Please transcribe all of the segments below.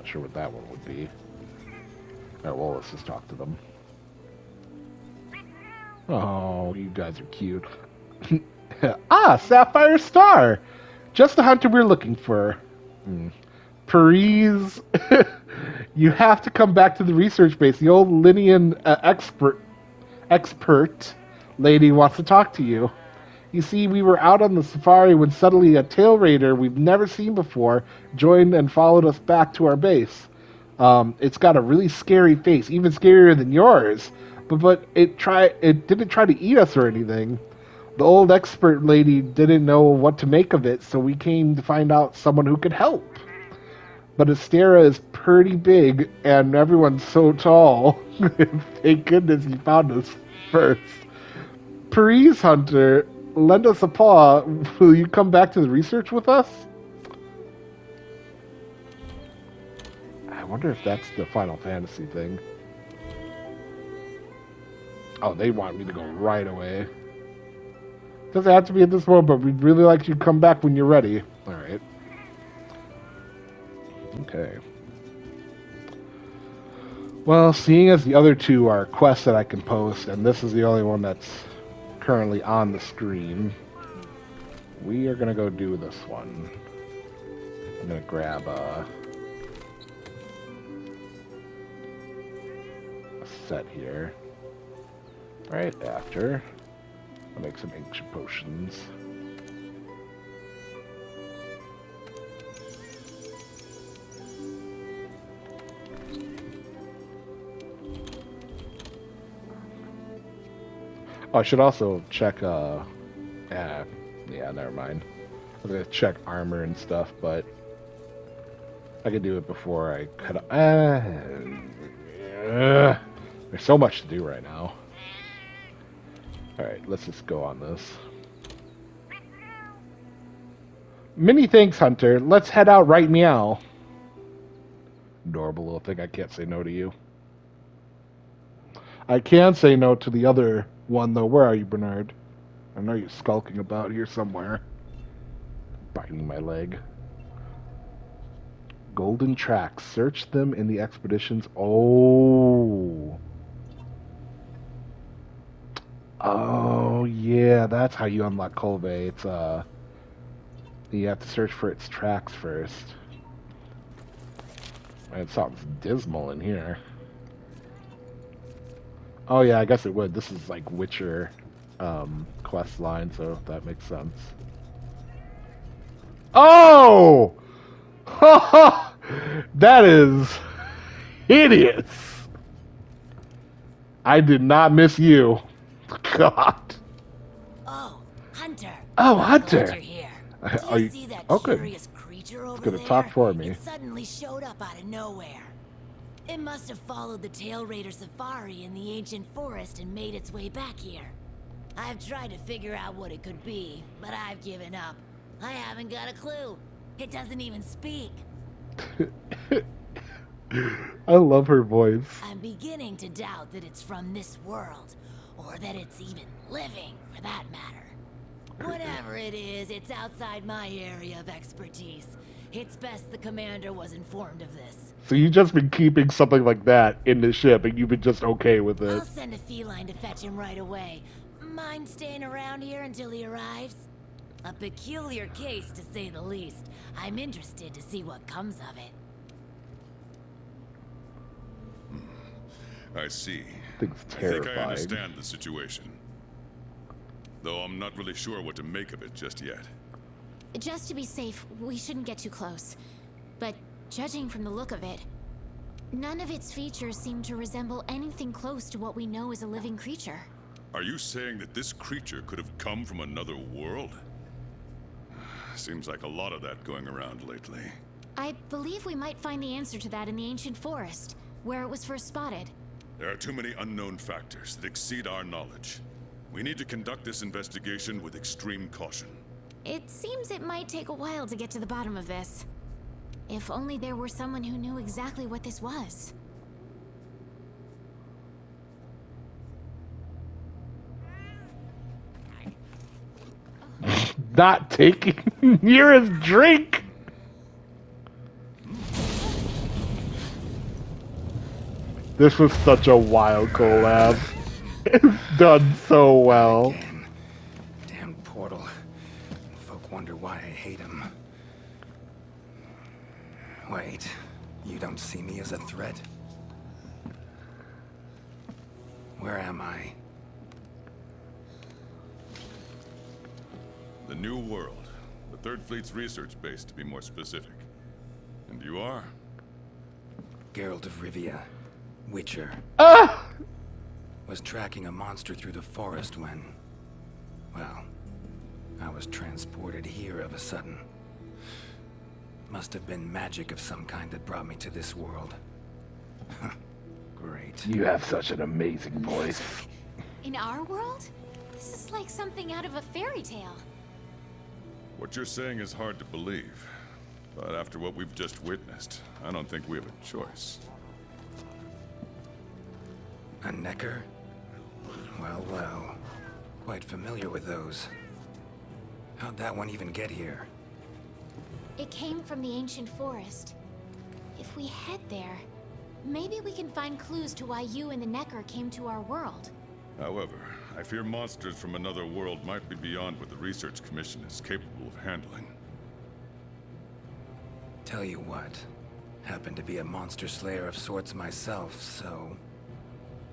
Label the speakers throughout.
Speaker 1: not sure what that one would be. Alright, well, let's just talk to them. Oh, you guys are cute. Ah, Sapphire Star! Just the hunter we're looking for. Paris, you have to come back to the research base. The old Linian expert lady wants to talk to you. You see, we were out on the safari when suddenly a tail raider we've never seen before joined and followed us back to our base. It's got a really scary face, even scarier than yours. But it didn't try to eat us or anything. The old expert lady didn't know what to make of it, so we came to find out someone who could help. But Astera is pretty big, and everyone's so tall. Thank goodness you found us first. Paris Hunter, lend us a paw. Will you come back to the research with us? I wonder if that's the Final Fantasy thing. Oh, they want me to go right away. Doesn't have to be at this moment, but we'd really like you to come back when you're ready. Alright. Okay. Well, seeing as the other two are quests that I can post, and this is the only one that's currently on the screen, we are going to go do this one. I'm going to grab a set here. Right after, I'll make some ancient potions. Oh, I should also check, yeah, never mind. I was gonna check armor and stuff, but I could do it before I cut there's so much to do right now. Alright, let's just go on this. Many thanks, Hunter. Let's head out right meow. Adorable little thing. I can't say no to you. I can say no to the other one, though. Where are you, Bernard? I know you're skulking about here somewhere. Biting my leg. Golden tracks. Search them in the expeditions. Oh. Oh, yeah. That's how you unlock Kolbe. It's, you have to search for its tracks first. Man, something's dismal in here. Oh yeah, I guess it would. This is like Witcher quest line, so that makes sense. Oh! That is hideous. I did not miss you. God.
Speaker 2: Oh, Hunter.
Speaker 1: Oh, Hunter.
Speaker 2: Glad you're here.
Speaker 1: Are
Speaker 2: Do
Speaker 1: you
Speaker 2: see that
Speaker 1: okay?
Speaker 2: curious creature over
Speaker 1: It's gonna
Speaker 2: there?
Speaker 1: talk for me.
Speaker 2: It suddenly showed up out of nowhere. It must have followed the Tail Raider safari in the ancient forest and made its way back here. I've tried to figure out what it could be, but I've given up. I haven't got a clue. It doesn't even speak.
Speaker 1: I love her voice.
Speaker 2: I'm beginning to doubt that it's from this world, or that it's even living, for that matter. Whatever it is, it's outside my area of expertise. It's best the commander was informed of this.
Speaker 1: So you've just been keeping something like that in the ship, and you've been just okay with it.
Speaker 2: I'll send a feline to fetch him right away. Mind staying around here until he arrives? A peculiar case, to say the least. I'm interested to see what comes of it.
Speaker 3: I see.
Speaker 1: Thing's
Speaker 3: I think
Speaker 1: terrifying.
Speaker 3: I understand the situation. Though I'm not really sure what to make of it just yet.
Speaker 4: Just to be safe, we shouldn't get too close. But judging from the look of it, none of its features seem to resemble anything close to what we know is a living creature.
Speaker 3: Are you saying that this creature could have come from another world? Seems like a lot of that going around lately.
Speaker 4: I believe we might find the answer to that in the ancient forest, where it was first spotted.
Speaker 3: There are too many unknown factors that exceed our knowledge. We need to conduct this investigation with extreme caution.
Speaker 4: It seems it might take a while to get to the bottom of this. If only there were someone who knew exactly what this was.
Speaker 1: Not taking near his drink. This was such a wild collab. It's done so well.
Speaker 5: Again. Damn portal. Folk wonder why I hate him. Wait, you don't see me as a threat? Where am I?
Speaker 3: The New World. The Third Fleet's research base, to be more specific. And you are?
Speaker 5: Geralt of Rivia. Witcher.
Speaker 1: Ah!
Speaker 5: Was tracking a monster through the forest when... well, I was transported here of a sudden. Must have been magic of some kind that brought me to this world. Great.
Speaker 1: You have such an amazing voice.
Speaker 4: In our world? This is like something out of a fairy tale.
Speaker 3: What you're saying is hard to believe. But after what we've just witnessed, I don't think we have a choice.
Speaker 5: A necker? Well, well. Quite familiar with those. How'd that one even get here?
Speaker 4: It came from the ancient forest. If we head there, maybe we can find clues to why you and the Necker came to our world.
Speaker 3: However, I fear monsters from another world might be beyond what the Research Commission is capable of handling.
Speaker 5: Tell you what, happen to be a monster slayer of sorts myself, so...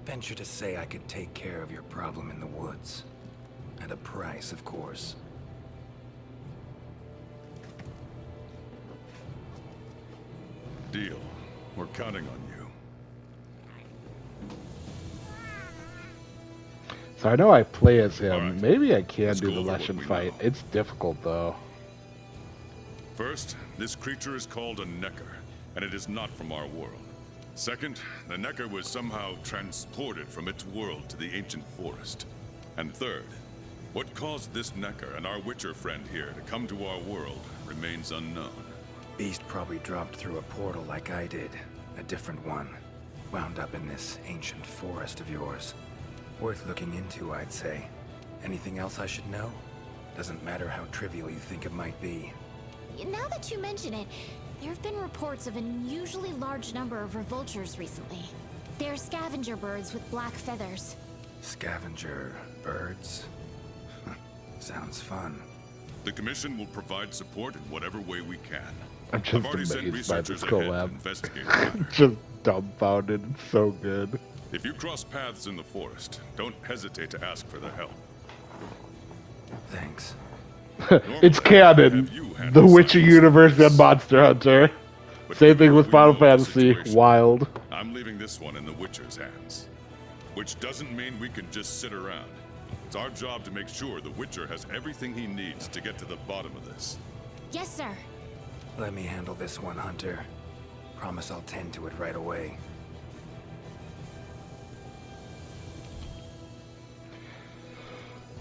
Speaker 5: venture to say I could take care of your problem in the woods. At a price, of course.
Speaker 3: Deal. We're counting on you.
Speaker 1: So I know I play as him.
Speaker 3: Alright.
Speaker 1: Maybe I can
Speaker 3: Let's
Speaker 1: do
Speaker 3: go
Speaker 1: the
Speaker 3: over what
Speaker 1: Leshen
Speaker 3: we
Speaker 1: fight.
Speaker 3: know.
Speaker 1: It's difficult though.
Speaker 3: First, this creature is called a Necker, and it is not from our world. Second, the Necker was somehow transported from its world to the ancient forest. And third, what caused this Necker and our Witcher friend here to come to our world remains unknown.
Speaker 5: Beast probably dropped through a portal like I did. A different one. Wound up in this ancient forest of yours. Worth looking into, I'd say. Anything else I should know? Doesn't matter how trivial you think it might be.
Speaker 4: Now that you mention it, there have been reports of an unusually large number of revoltures recently. They're scavenger birds with black feathers.
Speaker 5: Scavenger birds? Sounds fun.
Speaker 3: The Commission will provide support in whatever way we can.
Speaker 1: I'm
Speaker 3: I've
Speaker 1: just
Speaker 3: already sent
Speaker 1: amazed by
Speaker 3: researchers
Speaker 1: this
Speaker 3: ahead to
Speaker 1: collab.
Speaker 3: investigate the matter.
Speaker 1: Just dumbfounded. It's so good.
Speaker 3: If you cross paths in the forest, don't hesitate to ask for their help.
Speaker 5: Thanks.
Speaker 1: It's canon. The Witcher universe and Monster Hunter.
Speaker 3: But
Speaker 1: Same
Speaker 3: given
Speaker 1: thing with
Speaker 3: what we know
Speaker 1: Final
Speaker 3: of the
Speaker 1: Fantasy.
Speaker 3: situation,
Speaker 1: Wild.
Speaker 3: I'm leaving this one in the Witcher's hands. Which doesn't mean we can just sit around. It's our job to make sure the Witcher has everything he needs to get to the bottom of this.
Speaker 4: Yes, sir.
Speaker 5: Let me handle this one, Hunter. Promise I'll tend to it right away.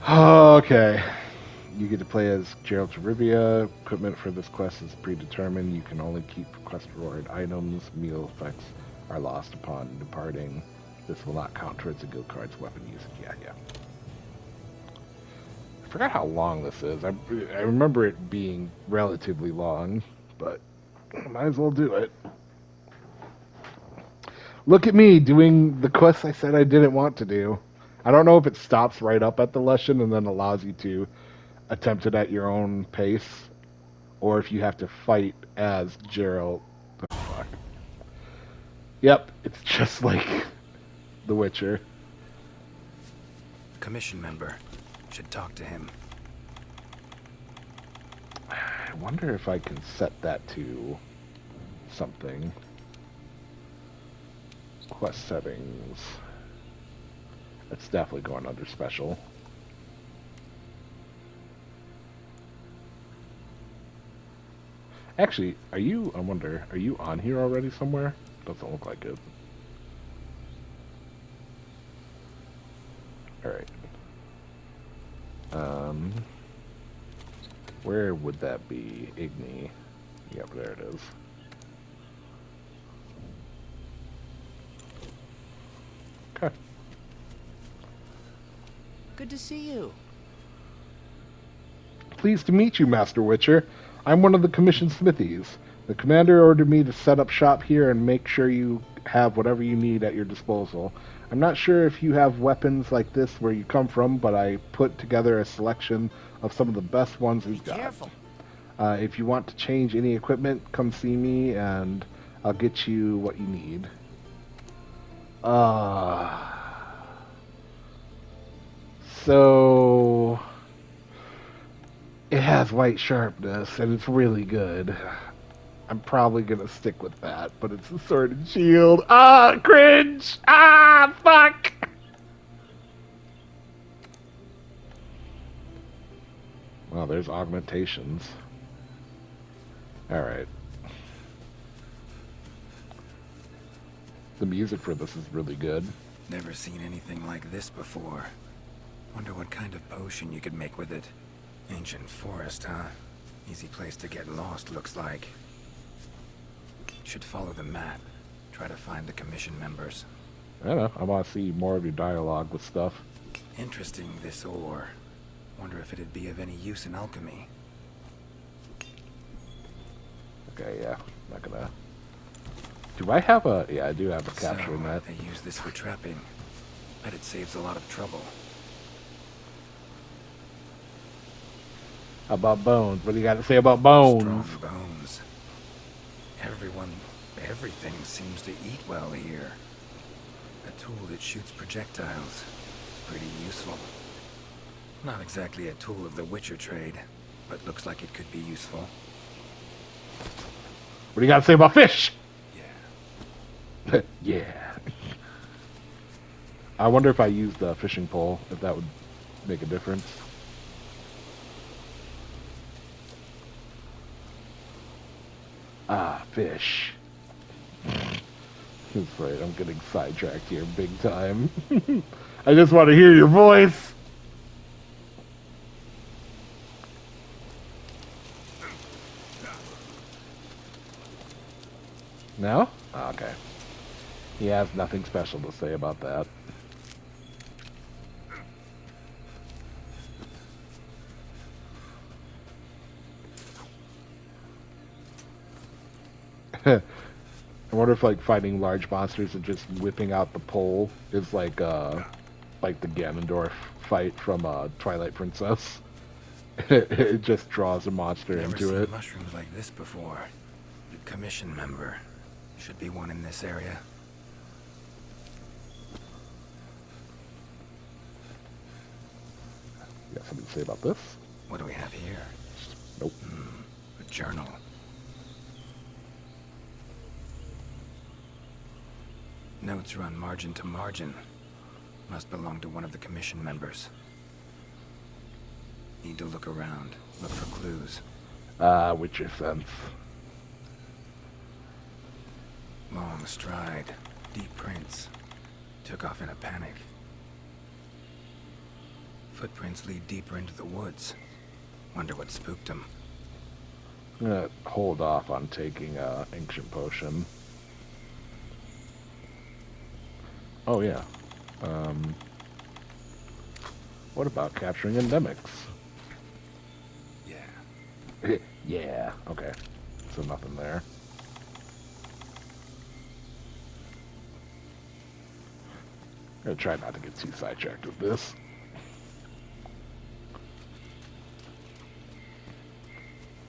Speaker 1: Okay. You get to play as Geralt of Rivia. Equipment for this quest is predetermined. You can only keep quest reward items. Meal effects are lost upon departing. This will not count towards the guild card's weapon usage. Yeah. I forgot how long this is. I remember it being relatively long, but might as well do it. Look at me doing the quest I said I didn't want to do. I don't know if it stops right up at the Leshen and then allows you to attempt it at your own pace, or if you have to fight as Geralt. Oh, fuck. Yep, it's just like The Witcher.
Speaker 5: Commission member. Should talk to him.
Speaker 1: I wonder if I can set that to something. Quest settings. It's definitely going under special. Actually, I wonder, are you on here already somewhere? Doesn't look like it. Alright. Where would that be? Igni. Yep, there it is. Okay.
Speaker 6: Good to see you.
Speaker 1: Pleased to meet you, Master Witcher. I'm one of the Commission Smithies. The commander ordered me to set up shop here and make sure you have whatever you need at your disposal. I'm not sure if you have weapons like this where you come from, but I put together a selection of some of the best ones we've got.
Speaker 2: Careful.
Speaker 1: If you want to change any equipment, come see me and I'll get you what you need. So it has white sharpness and it's really good. I'm probably gonna stick with that, but it's a sword and shield. Ah, cringe! Ah, fuck! Well, there's augmentations. Alright. The music for this is really good.
Speaker 5: Never seen anything like this before. Wonder what kind of potion you could make with it. Ancient forest, huh? Easy place to get lost, looks like. Should follow the map. Try to find the commission members.
Speaker 1: I don't know. I want to see more of your dialogue with stuff.
Speaker 5: Interesting, this ore. Wonder if it'd be of any use in alchemy.
Speaker 1: Okay, yeah. Not gonna... Do I have a... Yeah, I do have a capture net.
Speaker 5: They use this for trapping. Bet it saves a lot of trouble.
Speaker 1: How about bones? What do you got to say about bones?
Speaker 5: Strong bones. Everything seems to eat well here. A tool that shoots projectiles. Pretty useful. Not exactly a tool of the Witcher trade, but looks like it could be useful.
Speaker 1: What do you got to say about fish?
Speaker 5: Yeah.
Speaker 1: Yeah. I wonder if I used the fishing pole, if that would make a difference. Ah, fish. That's right, I'm getting sidetracked here big time. I just want to hear your voice. No? Oh, okay. He has nothing special to say about that. I wonder if like fighting large monsters and just whipping out the pole is like the Ganondorf fight from Twilight Princess. It just draws a monster
Speaker 5: Never
Speaker 1: into
Speaker 5: seen
Speaker 1: it.
Speaker 5: mushrooms like this before. Commission member. Should be one in this area.
Speaker 1: You got something to say about this?
Speaker 5: What do we have here?
Speaker 1: Nope.
Speaker 5: A journal. Notes run margin to margin. Must belong to one of the commission members. Need to look around. Look for clues.
Speaker 1: Witcher sense.
Speaker 5: Long stride. Deep prints. Took off in a panic. Footprints lead deeper into the woods. Wonder what spooked him.
Speaker 1: I'm gonna hold off on taking ancient potion. Oh yeah. What about capturing endemics?
Speaker 5: Yeah.
Speaker 1: Yeah. Okay. So nothing there. I'm gonna try not to get too sidetracked with this.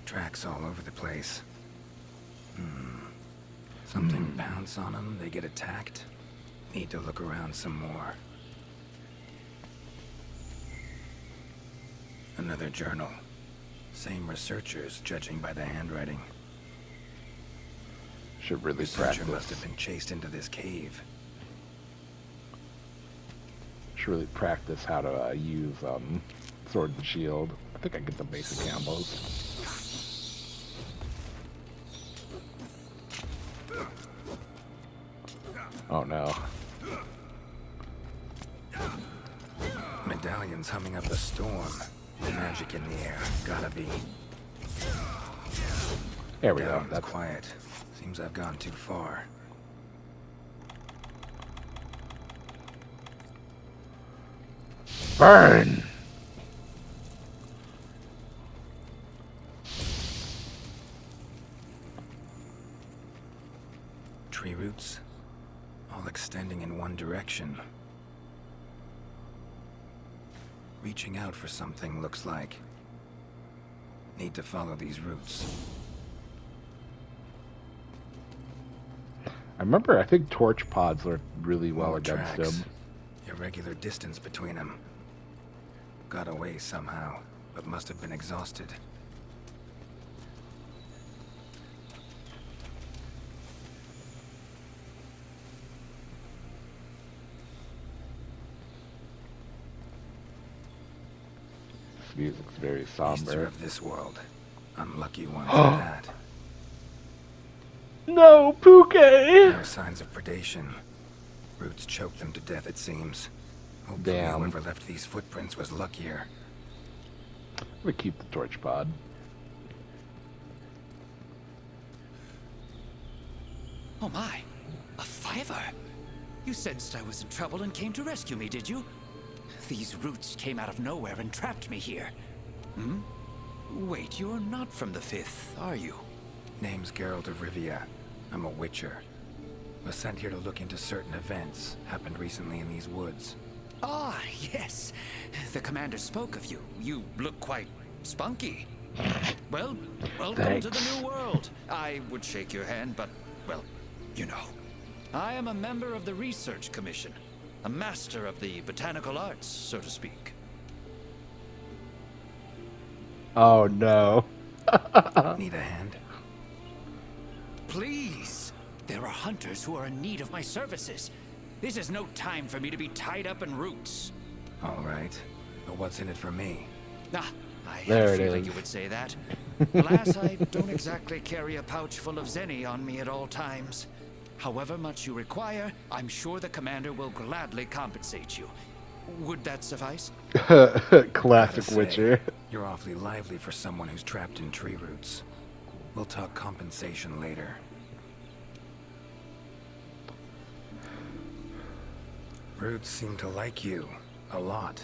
Speaker 5: Tracks all over the place. Something pounce on them, they get attacked. Need to look around some more. Another journal. Same researchers, judging by the handwriting.
Speaker 1: Should really
Speaker 5: Researcher
Speaker 1: practice.
Speaker 5: must have been chased into this cave.
Speaker 1: Should really practice how to use sword and shield. I think I get the basic combos. Oh no.
Speaker 5: Medallions humming up a storm. Magic in the air. Gotta be.
Speaker 1: There we go.
Speaker 5: Medallion's
Speaker 1: That's
Speaker 5: quiet. Seems I've gone too far.
Speaker 1: burn.
Speaker 5: tree roots, all extending in one direction. Reaching out for something, looks like. Need to follow these roots.
Speaker 1: I remember, I think torch pods are really well
Speaker 5: More
Speaker 1: against
Speaker 5: tracks.
Speaker 1: him.
Speaker 5: Irregular distance between them. Got away somehow, but must have been exhausted.
Speaker 1: This music's very
Speaker 5: Beasts
Speaker 1: somber.
Speaker 5: are of this world. Unlucky ones at that.
Speaker 1: No, Puke!
Speaker 5: No signs of predation. Roots choked them to death, it seems. Hopefully
Speaker 1: Damn.
Speaker 5: whoever left these footprints was luckier.
Speaker 1: I'm gonna keep the torch pod.
Speaker 6: Oh my, a fiver! You sensed I was in trouble and came to rescue me, did you? These roots came out of nowhere and trapped me here. Hmm? Wait, you're not from the Fifth, are you?
Speaker 5: Name's Geralt of Rivia. I'm a witcher. Was sent here to look into certain events happened recently in these woods.
Speaker 6: Ah, yes. The commander spoke of you. You look quite spunky. Well, welcome to the
Speaker 1: Thanks.
Speaker 6: new world. I would shake your hand, but, well, you know. I am a member of the Research Commission. A master of the botanical arts, so to speak.
Speaker 1: Oh no.
Speaker 5: Need a hand?
Speaker 6: Please! There are hunters who are in need of my services. This is no time for me to be tied up in roots.
Speaker 5: All right. But what's in it for me?
Speaker 6: Ah, I had
Speaker 1: There
Speaker 6: a
Speaker 1: it
Speaker 6: feeling
Speaker 1: is.
Speaker 6: you would say that. Alas, I don't exactly carry a pouch full of zenny on me at all times. However much you require, I'm sure the commander will gladly compensate you. Would that suffice?
Speaker 1: Classic
Speaker 5: Gotta say,
Speaker 1: Witcher.
Speaker 5: You're awfully lively for someone who's trapped in tree roots. We'll talk compensation later. Roots seem to like you. A lot.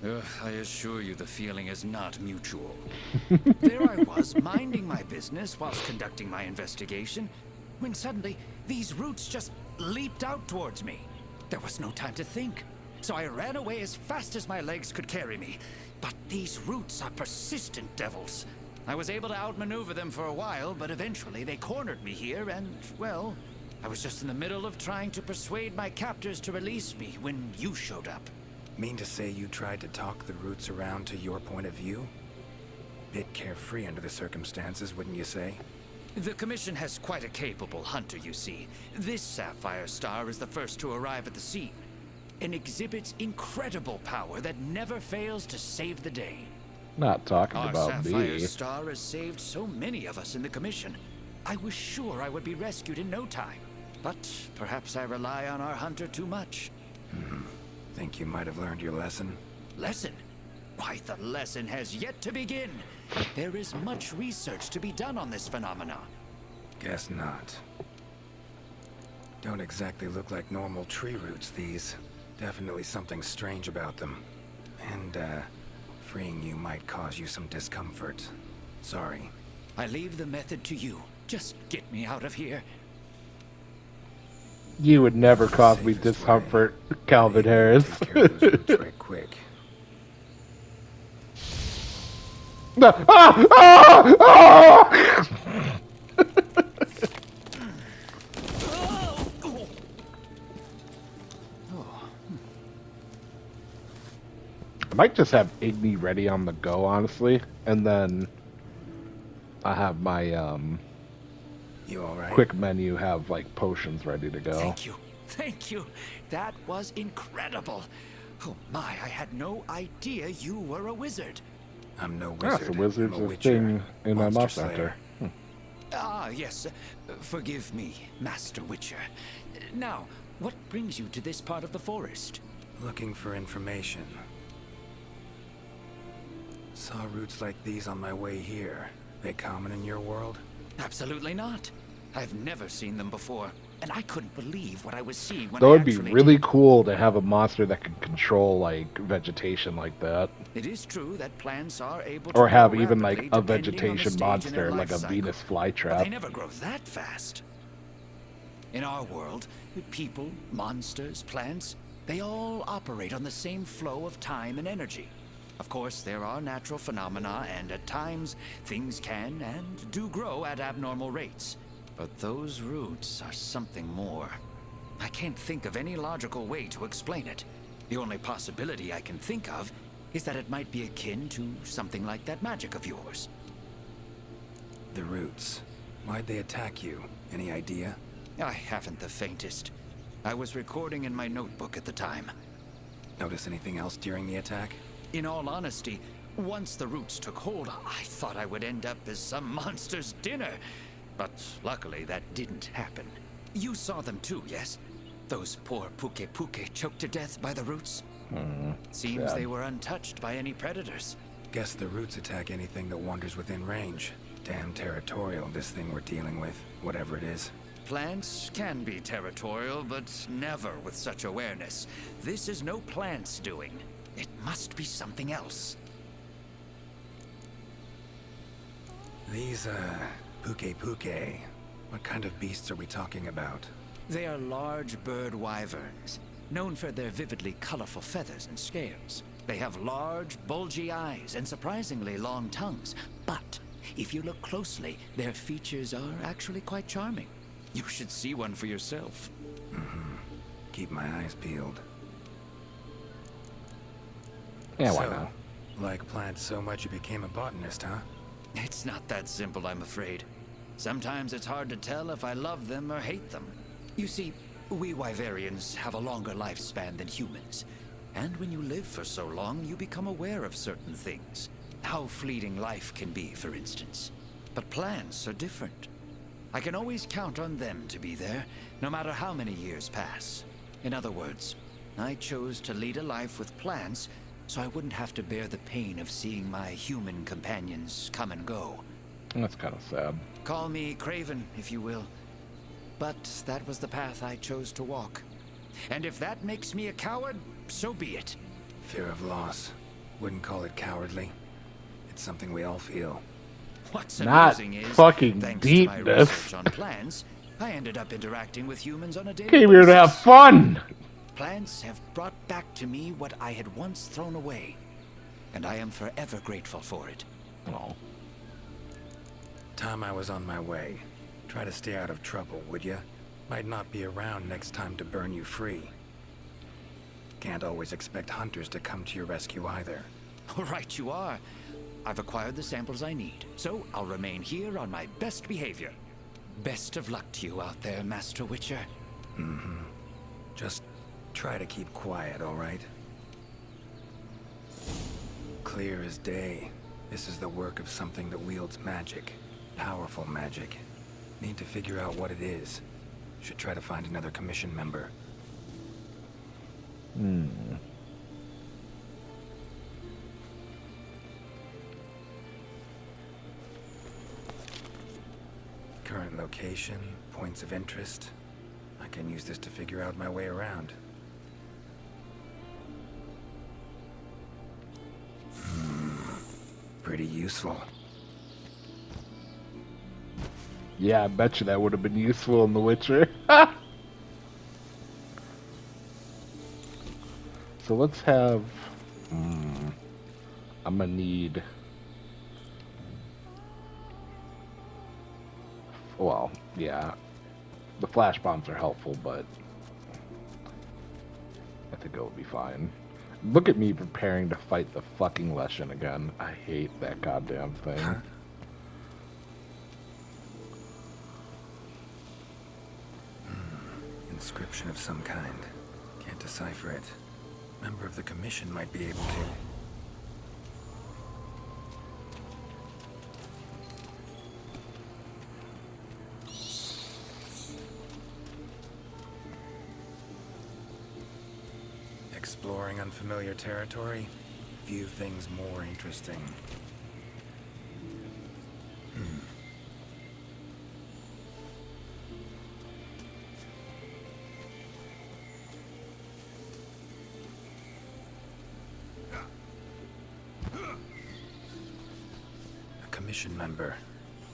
Speaker 6: Ugh, I assure you the feeling is not mutual. There I was, minding my business whilst conducting my investigation, when suddenly these roots just leaped out towards me. There was no time to think, so I ran away as fast as my legs could carry me. But these roots are persistent devils. I was able to outmaneuver them for a while, but eventually they cornered me here and, well, I was just in the middle of trying to persuade my captors to release me when you showed up.
Speaker 5: Mean to say you tried to talk the roots around to your point of view? Bit carefree under the circumstances, wouldn't you say?
Speaker 6: The Commission has quite a capable hunter, you see. This Sapphire Star is the first to arrive at the scene, and exhibits incredible power that never fails to save the day.
Speaker 1: Not talking
Speaker 6: Our
Speaker 1: about
Speaker 6: Sapphire
Speaker 1: me.
Speaker 6: Star has saved so many of us in the Commission. I was sure I would be rescued in no time, but perhaps I rely on our hunter too much.
Speaker 5: Think you might have learned your lesson?
Speaker 6: Lesson? Why, the lesson has yet to begin. There is much research to be done on this phenomena.
Speaker 5: Guess not. Don't exactly look like normal tree roots, these. Definitely something strange about them. And, freeing you might cause you some discomfort. Sorry.
Speaker 6: I leave the method to you. Just get me out of here.
Speaker 1: You would never cause me
Speaker 5: Safest
Speaker 1: discomfort,
Speaker 5: way.
Speaker 1: Calvin
Speaker 5: Maybe
Speaker 1: Harris.
Speaker 5: Take care of those roots right quick.
Speaker 1: No. Ah! Ah! Ah! I might just have Igni ready on the go, honestly, and then I have my
Speaker 5: You alright?
Speaker 1: quick menu have like potions ready to go.
Speaker 6: Thank you. Thank you. That was incredible. Oh my, I had no idea you were a wizard.
Speaker 5: I'm no
Speaker 1: Ah,
Speaker 5: wizard.
Speaker 1: so wizard's
Speaker 5: I'm a
Speaker 1: a
Speaker 5: witcher.
Speaker 1: thing in my
Speaker 5: Monster
Speaker 1: Monster
Speaker 5: slayer.
Speaker 1: Hunter.
Speaker 6: Ah, yes. Forgive me, Master Witcher. Now, what brings you to this part of the forest?
Speaker 5: Looking for information. Saw roots like these on my way here. They common in your world?
Speaker 6: Absolutely not. I've never seen them before, and I couldn't believe what I was seeing when
Speaker 1: That
Speaker 6: I
Speaker 1: would be
Speaker 6: actually
Speaker 1: really
Speaker 6: did.
Speaker 1: cool to have a monster that can control like vegetation like that.
Speaker 6: It is true that plants are able to
Speaker 1: Or have
Speaker 6: grow
Speaker 1: even
Speaker 6: rapidly
Speaker 1: like a
Speaker 6: depending on the
Speaker 1: vegetation
Speaker 6: stage in their
Speaker 1: monster like
Speaker 6: life
Speaker 1: a
Speaker 6: cycle,
Speaker 1: Venus
Speaker 6: but they
Speaker 1: flytrap.
Speaker 6: never grow that fast. In our world, people, monsters, plants, they all operate on the same flow of time and energy. Of course, there are natural phenomena, and at times, things can and do grow at abnormal rates. But those roots are something more. I can't think of any logical way to explain it. The only possibility I can think of is that it might be akin to something like that magic of yours.
Speaker 5: The roots. Why'd they attack you? Any idea?
Speaker 6: I haven't the faintest. I was recording in my notebook at the time.
Speaker 5: Notice anything else during the attack?
Speaker 6: In all honesty, once the roots took hold, I thought I would end up as some monster's dinner. But luckily, that didn't happen. You saw them too, yes? Those poor Puke choked to death by the roots? Seems they were untouched by any predators.
Speaker 5: Guess the roots attack anything that wanders within range. Damn territorial, this thing we're dealing with, whatever it is.
Speaker 6: Plants can be territorial, but never with such awareness. This is no plant's doing. It must be something else.
Speaker 5: These, Puke. What kind of beasts are we talking about?
Speaker 6: They are large bird wyverns, known for their vividly colorful feathers and scales. They have large, bulgy eyes and surprisingly long tongues. But if you look closely, their features are actually quite charming. You should see one for yourself.
Speaker 5: Keep my eyes peeled.
Speaker 1: Yeah, why
Speaker 5: So,
Speaker 1: not?
Speaker 5: like plants so much you became a botanist, huh?
Speaker 6: It's not that simple, I'm afraid. Sometimes it's hard to tell if I love them or hate them. You see, we Wyverians have a longer lifespan than humans. And when you live for so long, you become aware of certain things. How fleeting life can be, for instance. But plants are different. I can always count on them to be there, no matter how many years pass. In other words, I chose to lead a life with plants so I wouldn't have to bear the pain of seeing my human companions come and go.
Speaker 1: That's kind of sad.
Speaker 6: Call me craven, if you will. But that was the path I chose to walk. And if that makes me a coward, so be it.
Speaker 5: Fear of loss. Wouldn't call it cowardly. It's something we all feel.
Speaker 6: What's
Speaker 1: Not
Speaker 6: amusing is,
Speaker 1: fucking
Speaker 6: thanks to my
Speaker 1: deepness.
Speaker 6: research on plants, I ended up interacting with humans on a daily
Speaker 1: Came here to have
Speaker 6: basis.
Speaker 1: fun!
Speaker 6: Plants have brought back to me what I had once thrown away, and I am forever grateful for it.
Speaker 1: Oh.
Speaker 5: Time I was on my way. Try to stay out of trouble, would ya? Might not be around next time to burn you free. Can't always expect hunters to come to your rescue either.
Speaker 6: Right you are. I've acquired the samples I need, so I'll remain here on my best behavior. Best of luck to you out there, Master Witcher.
Speaker 5: Just try to keep quiet, all right? Clear as day. This is the work of something that wields magic. Powerful magic. Need to figure out what it is. Should try to find another commission member. Current location, points of interest. I can use this to figure out my way around. Pretty useful.
Speaker 1: Yeah, I bet you that would have been useful in The Witcher. So let's have... I'm gonna need... Well, yeah. The flash bombs are helpful, but... I think it'll be fine. Look at me preparing to fight the fucking Leshen again. I hate that goddamn thing.
Speaker 5: Inscription of some kind. Can't decipher it. Member of the commission might be able to. Exploring unfamiliar territory? Few things more interesting. A commission member.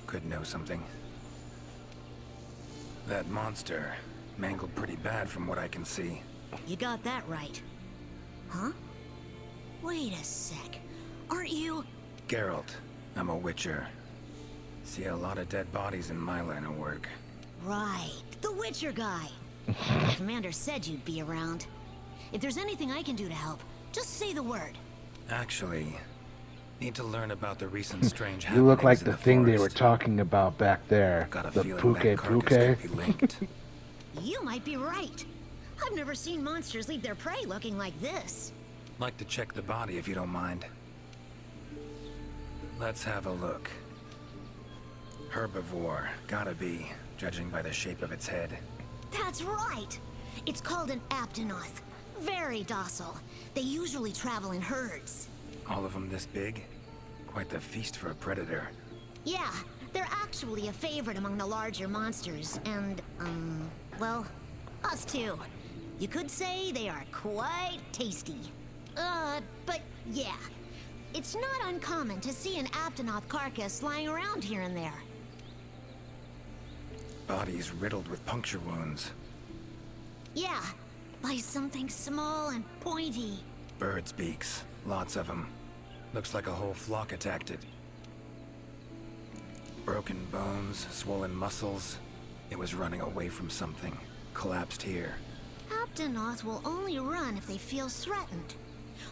Speaker 5: Could know something. That monster mangled pretty bad from what I can see.
Speaker 2: You got that right. Huh? Wait a sec. Aren't you...
Speaker 5: Geralt, I'm a witcher. See a lot of dead bodies in my line of work.
Speaker 2: Right, the Witcher guy. Commander said you'd be around. If there's anything I can do to help, just say the word.
Speaker 5: Actually, need to learn about the recent strange
Speaker 1: You look like
Speaker 5: happenings in
Speaker 1: the thing they were
Speaker 5: forest.
Speaker 1: talking about back there.
Speaker 5: Got a
Speaker 1: The
Speaker 5: feeling that carcass
Speaker 1: puke.
Speaker 5: might be linked.
Speaker 2: You might be right. I've never seen monsters leave their prey looking like this.
Speaker 5: Like to check the body if you don't mind. Let's have a look. Herbivore, gotta be, judging by the shape of its head.
Speaker 2: That's right. It's called an aptonoth. Very docile. They usually travel in herds.
Speaker 5: All of them this big? Quite the feast for a predator.
Speaker 2: Yeah, they're actually a favorite among the larger monsters, and, well, us too. You could say they are quite tasty. But yeah, it's not uncommon to see an aptonoth carcass lying around here and there.
Speaker 5: Bodies riddled with puncture wounds.
Speaker 2: Yeah, by something small and pointy.
Speaker 5: Birds' beaks, lots of them. Looks like a whole flock attacked it. Broken bones, swollen muscles. It was running away from something. Collapsed here.
Speaker 2: Aptonoth will only run if they feel threatened.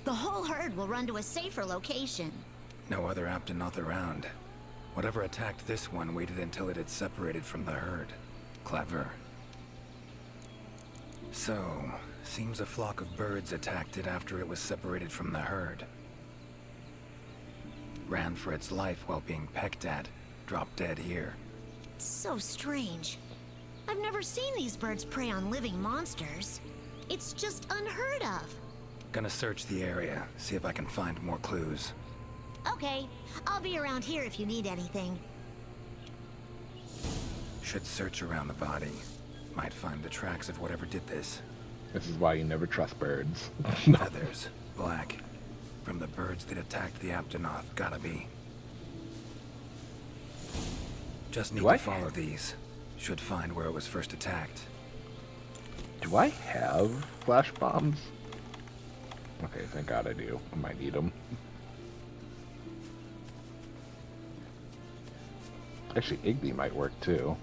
Speaker 2: The whole herd will run to a safer location.
Speaker 5: No other Aptonoth around. Whatever attacked this one waited until it had separated from the herd. Clever. So, seems a flock of birds attacked it after it was separated from the herd. Ran for its life while being pecked at. Dropped dead here.
Speaker 2: It's so strange. I've never seen these birds prey on living monsters. It's just unheard of.
Speaker 5: Gonna search the area, see if I can find more clues.
Speaker 2: Okay, I'll be around here if you need anything.
Speaker 5: Should search around the body. Might find the tracks of whatever did this.
Speaker 1: This is why you never trust birds.
Speaker 5: Feathers, black. From the birds that attacked the Aptonoth, gotta be. Just need
Speaker 1: Do I-
Speaker 5: to follow these. Should find where it was first attacked.
Speaker 1: Do I have flash bombs? Okay, thank God I do. I might need them. Actually, Igby might work too.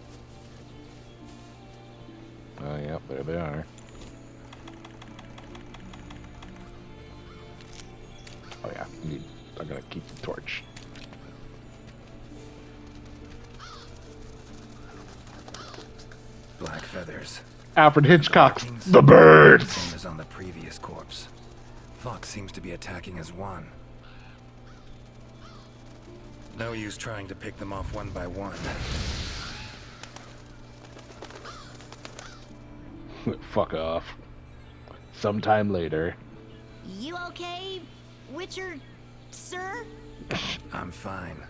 Speaker 1: Oh, yep, there they are. Oh yeah, I'm gonna keep the torch.
Speaker 5: Black feathers.
Speaker 1: Alfred Hitchcock's
Speaker 5: Markings,
Speaker 1: The Birds!
Speaker 5: Same as on the previous corpse. Fox seems to be attacking as one. No use trying to pick them off one by one.
Speaker 1: Fuck off. Sometime later.
Speaker 2: You okay, Witcher, sir?
Speaker 5: I'm fine.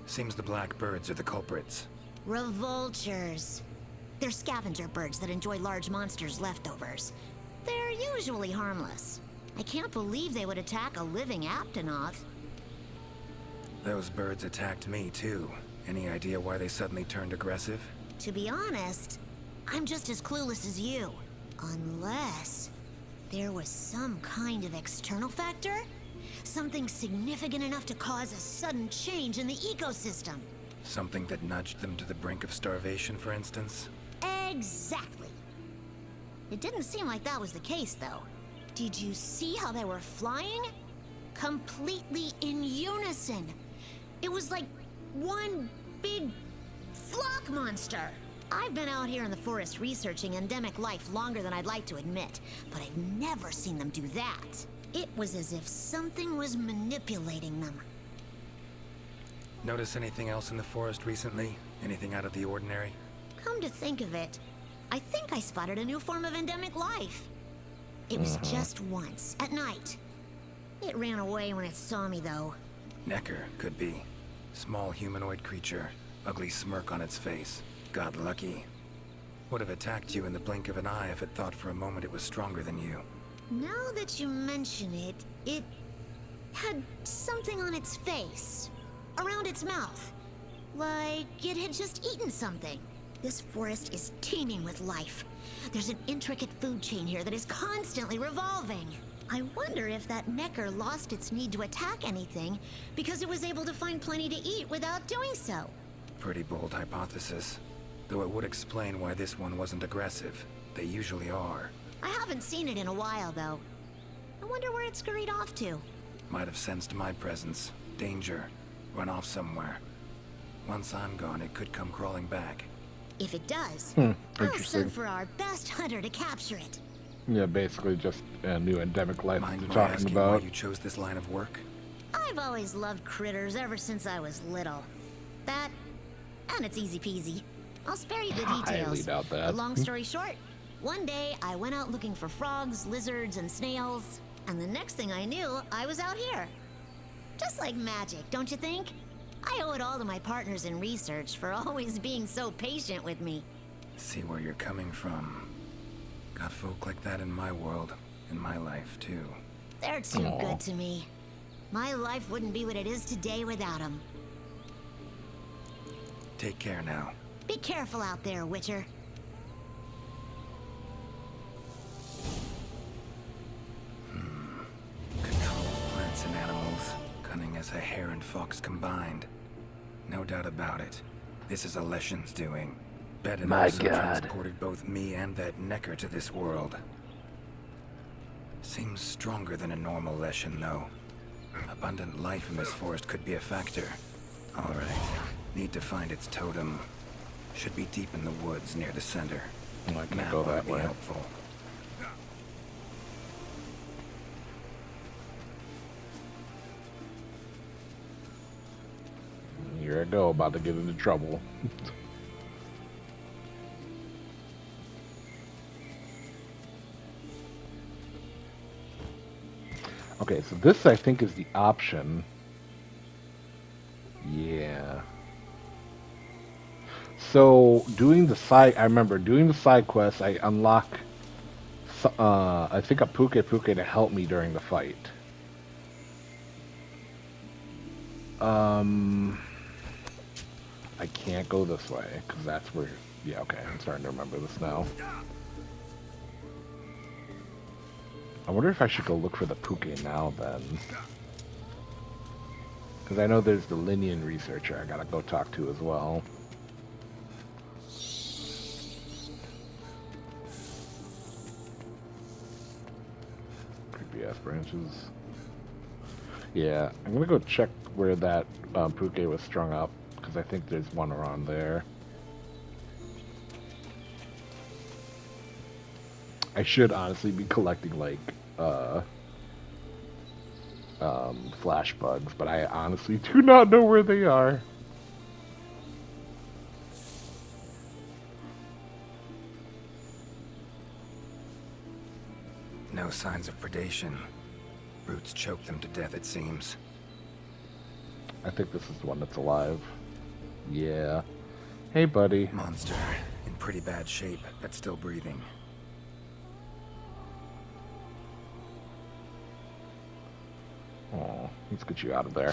Speaker 5: Seems the black birds are the culprits.
Speaker 2: Revoltures. They're scavenger birds that enjoy large monsters' leftovers. They're usually harmless. I can't believe they would attack a living Aptonoth.
Speaker 5: Those birds attacked me too. Any idea why they suddenly turned aggressive?
Speaker 2: To be honest, I'm just as clueless as you. Unless there was some kind of external factor? Something significant enough to cause a sudden change in the ecosystem.
Speaker 5: Something that nudged them to the brink of starvation, for instance?
Speaker 2: Exactly. It didn't seem like that was the case, though. Did you see how they were flying? Completely in unison. It was like one big flock monster. I've been out here in the forest researching endemic life longer than I'd like to admit, but I've never seen them do that. It was as if something was manipulating them.
Speaker 5: Notice anything else in the forest recently? Anything out of the ordinary?
Speaker 2: Come to think of it, I think I spotted a new form of endemic life. It was just once, at night. It ran away when it saw me, though.
Speaker 5: Necker, could be. Small humanoid creature. Ugly smirk on its face. Got lucky. Would have attacked you in the blink of an eye if it thought for a moment it was stronger than you.
Speaker 2: Now that you mention it, it had something on its face. Around its mouth. Like it had just eaten something. This forest is teeming with life. There's an intricate food chain here that is constantly revolving. I wonder if that Necker lost its need to attack anything because it was able to find plenty to eat without doing so.
Speaker 5: Pretty bold hypothesis. Though it would explain why this one wasn't aggressive. They usually are.
Speaker 2: I haven't seen it in a while, though. I wonder where it scurried off to.
Speaker 5: Might have sensed my presence. Danger. Run off somewhere. Once I'm gone, it could come crawling back.
Speaker 2: If it does,
Speaker 1: Hmm,
Speaker 2: I'll
Speaker 1: interesting.
Speaker 2: send for our best hunter to capture it.
Speaker 1: Yeah, basically just a new endemic life
Speaker 5: Mind
Speaker 1: they're
Speaker 5: my
Speaker 1: talking
Speaker 5: asking why
Speaker 1: about.
Speaker 5: you chose this line of work?
Speaker 2: I've always loved critters ever since I was little. That, and it's easy peasy. I'll spare you the
Speaker 1: Highly
Speaker 2: details.
Speaker 1: doubt that.
Speaker 2: But long story short, one day I went out looking for frogs, lizards, and snails, and the next thing I knew, I was out here. Just like magic, don't you think? I owe it all to my partners in research for always being so patient with me.
Speaker 5: See where you're coming from. Got folk like that in my world, in my life, too.
Speaker 2: They're too
Speaker 1: Aw.
Speaker 2: good to me. My life wouldn't be what it is today without them.
Speaker 5: Take care now.
Speaker 2: Be careful out there, Witcher.
Speaker 5: Control of plants and animals, cunning as a hare and fox combined. No doubt about it. This is a Leshen's doing. Bedin
Speaker 1: My
Speaker 5: also
Speaker 1: God.
Speaker 5: transported both me and that Necker to this world. Seems stronger than a normal Leshen, though. Abundant life in this forest could be a factor. Alright. Need to find its totem. Should be deep in the woods near the center.
Speaker 1: I can't
Speaker 5: Map
Speaker 1: go
Speaker 5: ought to
Speaker 1: that
Speaker 5: be
Speaker 1: way.
Speaker 5: helpful.
Speaker 1: Here I go, about to get into trouble. Okay, so this I think is the option. Yeah. So doing the side, I remember doing the side quest, I unlock, I think a Puke to help me during the fight. I can't go this way because that's where. Yeah, okay, I'm starting to remember this now. I wonder if I should go look for the Puke now then. Because I know there's the Linian researcher I gotta go talk to as well. Creepy ass branches. Yeah, I'm gonna go check where that Puke was strung up, because I think there's one around there. I should honestly be collecting like flash bugs, but I honestly do not know where they are.
Speaker 5: No signs of predation. Roots choke them to death, it seems.
Speaker 1: I think this is the one that's alive. Yeah. Hey, buddy.
Speaker 5: Monster, in pretty bad shape, but still breathing.
Speaker 1: Oh, let's get you out of there.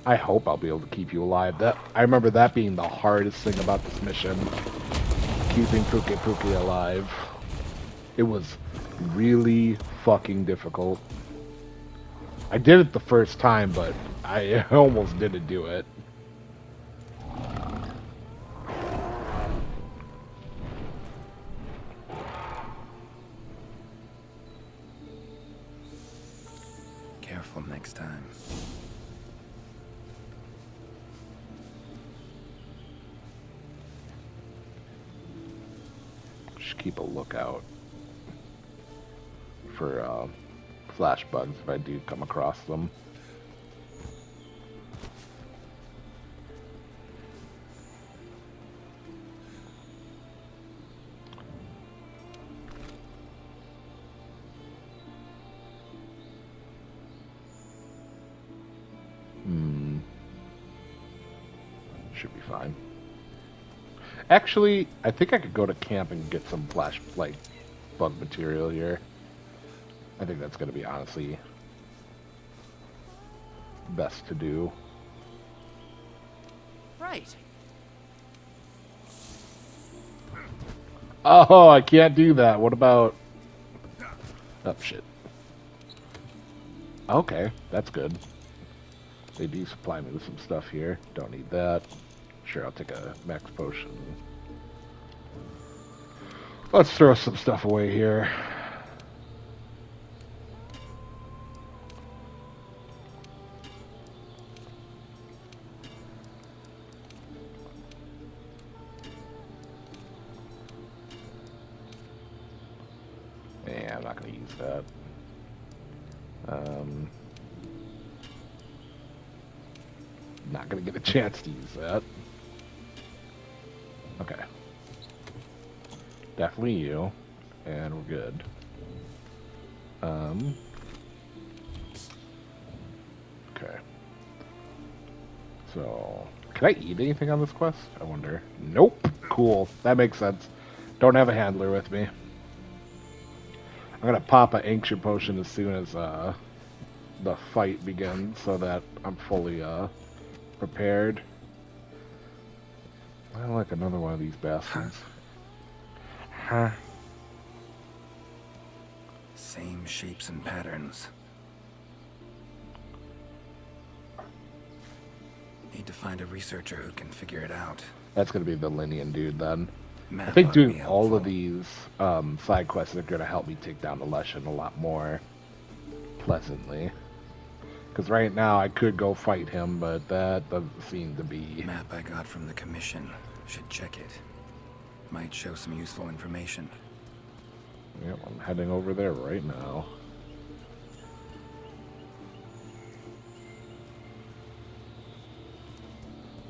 Speaker 1: I hope I'll be able to keep you alive. I remember that being the hardest thing about this mission. Keeping Puke alive. It was really fucking difficult. I did it the first time, but I almost didn't do it.
Speaker 5: Careful next time.
Speaker 1: Just keep a lookout for flash bugs if I do come across them. Should be fine. Actually, I think I could go to camp and get some flash, like, bug material here. I think that's going to be, honestly, best to do.
Speaker 6: Right.
Speaker 1: Oh, I can't do that. What about... Oh, shit. Okay, that's good. They do supply me with some stuff here. Don't need that. Sure, I'll take a max potion. Let's throw some stuff away here. Yeah, I'm not going to use that. Not going to get a chance to use that. Okay. Definitely you. And we're good. Okay. So, can I eat anything on this quest? I wonder. Nope. Cool. That makes sense. Don't have a handler with me. I'm gonna pop an ancient potion as soon as the fight begins, so that I'm fully prepared. I like another one of these bastards. Huh.
Speaker 5: Same shapes and patterns. Need to find a researcher who can figure it out.
Speaker 1: That's gonna be the Linian dude then.
Speaker 5: Map
Speaker 1: I think
Speaker 5: ought to be
Speaker 1: doing all of
Speaker 5: helpful.
Speaker 1: these side quests are gonna help me take down the Leshen a lot more pleasantly. Because right now I could go fight him, but that doesn't seem to be...
Speaker 5: Map I got from the commission. Should check it. Might show some useful information.
Speaker 1: Yep, I'm heading over there right now.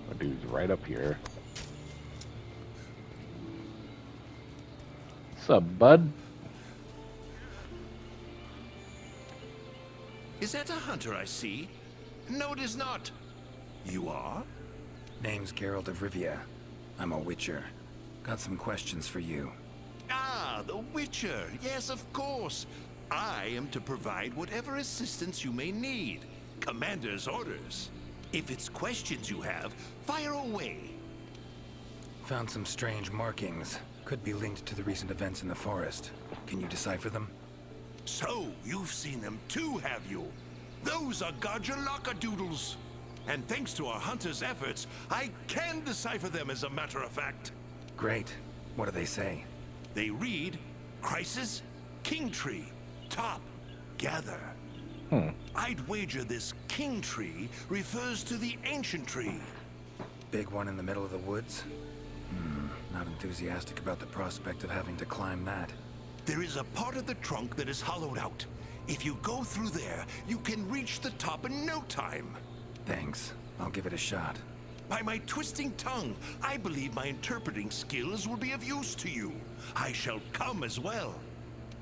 Speaker 1: My dude's right up here. What's up, bud?
Speaker 7: Is that a hunter I see? No, it is not. You are?
Speaker 5: Name's Geralt of Rivia. I'm a witcher. Got some questions for you.
Speaker 7: Ah, the Witcher. Yes, of course. I am to provide whatever assistance you may need. Commander's orders. If it's questions you have, fire away.
Speaker 5: Found some strange markings. Could be linked to the recent events in the forest. Can you decipher them?
Speaker 7: So, you've seen them too, have you? Those are Gajalaka doodles. And thanks to our hunter's efforts, I can decipher them as a matter of fact.
Speaker 5: Great. What do they say?
Speaker 7: They read, Crisis, King Tree, Top, Gather. I'd wager this King Tree refers to the ancient tree.
Speaker 5: Big one in the middle of the woods? Not enthusiastic about the prospect of having to climb that.
Speaker 7: There is a part of the trunk that is hollowed out. If you go through there, you can reach the top in no time.
Speaker 5: Thanks. I'll give it a shot.
Speaker 7: By my twisting tongue, I believe my interpreting skills will be of use to you. I shall come as well.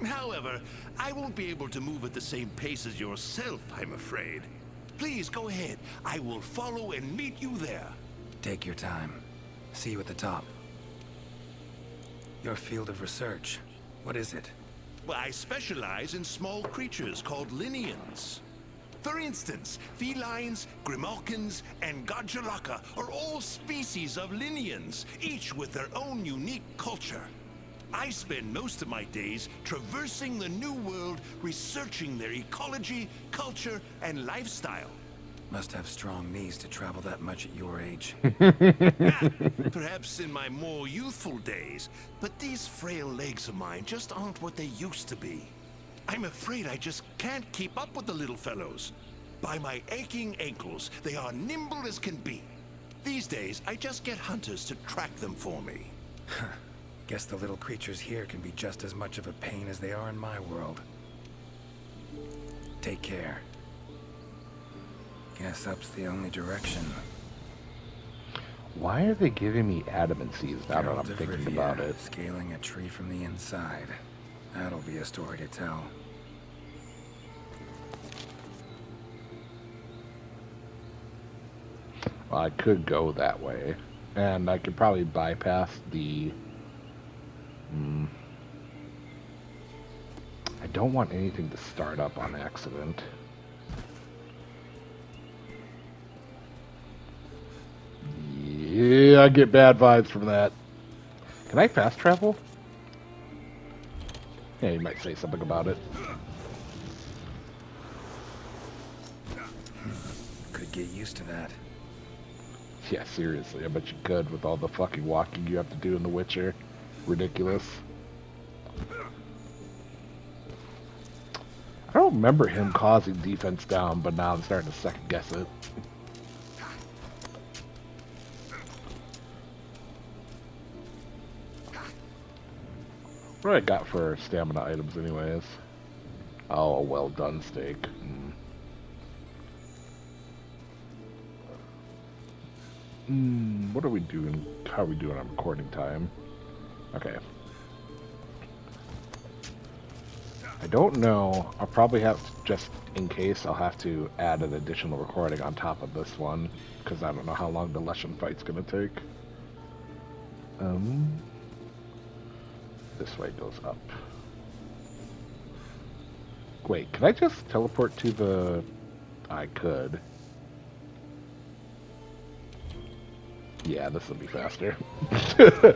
Speaker 7: However, I won't be able to move at the same pace as yourself, I'm afraid. Please go ahead. I will follow and meet you there.
Speaker 5: Take your time. See you at the top. Your field of research. What is it?
Speaker 7: Well, I specialize in small creatures called Linians. For instance, felines, grimalkins, and Gajalaka are all species of Linians, each with their own unique culture. I spend most of my days traversing the New World, researching their ecology, culture, and lifestyle.
Speaker 5: Must have strong knees to travel that much at your age.
Speaker 7: Perhaps in my more youthful days, but these frail legs of mine just aren't what they used to be. I'm afraid I just can't keep up with the little fellows. By my aching ankles, they are nimble as can be. These days, I just get hunters to track them for me.
Speaker 5: Guess the little creatures here can be just as much of a pain as they are in my world. Take care. Guess up's the only direction.
Speaker 1: Why are they giving me adamancies now that I'm
Speaker 5: Geralt of
Speaker 1: thinking
Speaker 5: Rivia,
Speaker 1: about it?
Speaker 5: Scaling a tree from the inside. That'll be a story to tell.
Speaker 1: Well, I could go that way. And I could probably bypass the... I don't want anything to start up on accident. Yeah, I get bad vibes from that. Can I fast travel? Yeah, you might say something about it.
Speaker 5: Could get used to that.
Speaker 1: Yeah, seriously, I bet you could with all the fucking walking you have to do in The Witcher. Ridiculous. I don't remember him causing defense down, but now I'm starting to second guess it. What do I got for stamina items anyways? Oh, a well done steak. What are we doing? How are we doing on recording time? Okay. I don't know. I'll probably have to, just in case, I'll have to add an additional recording on top of this one, because I don't know how long the Leshen fight's gonna take. This way goes up. Wait, can I just teleport to the... I could. Yeah, this will be faster. I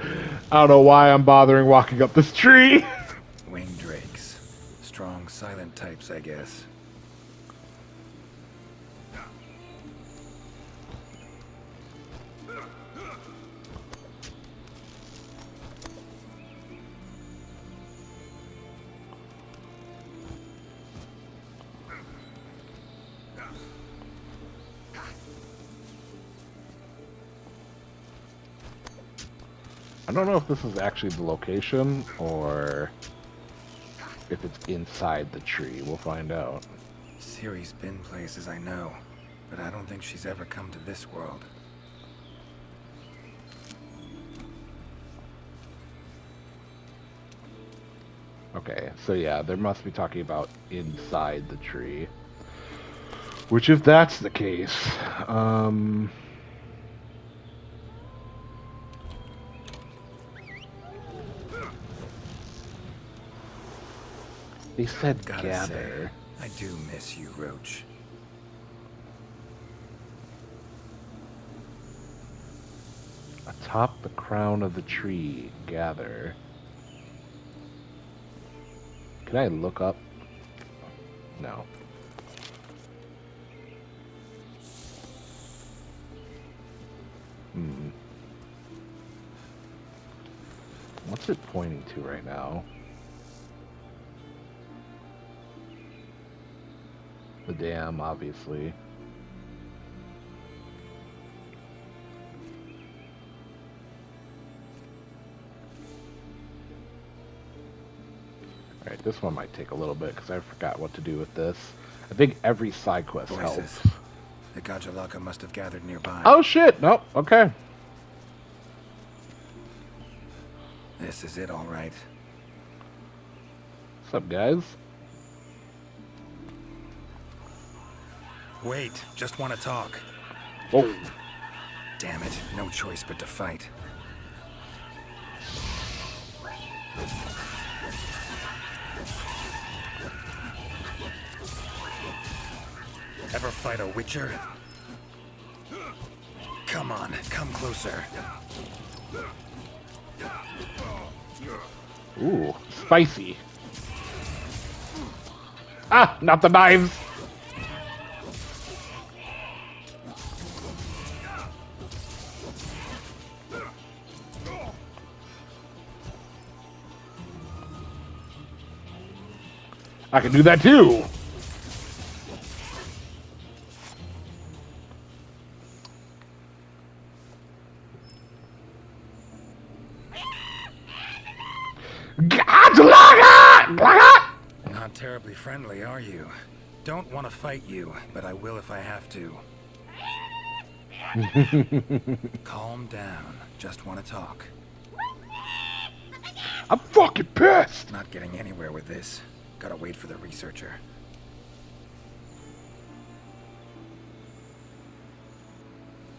Speaker 1: don't know why I'm bothering walking up this tree.
Speaker 5: Winged drakes. Strong, silent types, I guess.
Speaker 1: I don't know if this is actually the location or if it's inside the tree. We'll find out.
Speaker 5: Ciri's been places I know, but I don't think she's ever come to this world.
Speaker 1: Okay, so yeah, they must be talking about inside the tree. Which, if that's the case, they said
Speaker 5: Gotta
Speaker 1: gather.
Speaker 5: say, I do miss you, Roach.
Speaker 1: Atop the crown of the tree, gather. Can I look up? No. What's it pointing to right now? The dam, obviously. Alright, this one might take a little bit because I forgot what to do with this. I think every side quest helps.
Speaker 5: The Gajalaka must have gathered nearby.
Speaker 1: Oh shit! Nope, okay.
Speaker 5: This is it, all right.
Speaker 1: What's up, guys?
Speaker 5: Wait, just want to talk.
Speaker 1: Oh.
Speaker 5: Damn it, no choice but to fight. Ever fight a Witcher? Come on, come closer.
Speaker 1: Ooh, spicy. Ah, not the knives. I can do that too.
Speaker 5: Not terribly friendly, are you? Don't want to fight you, but I will if I have to. Calm down. Just want to talk.
Speaker 1: I'm fucking pissed.
Speaker 5: Not getting anywhere with this. Gotta wait for the researcher.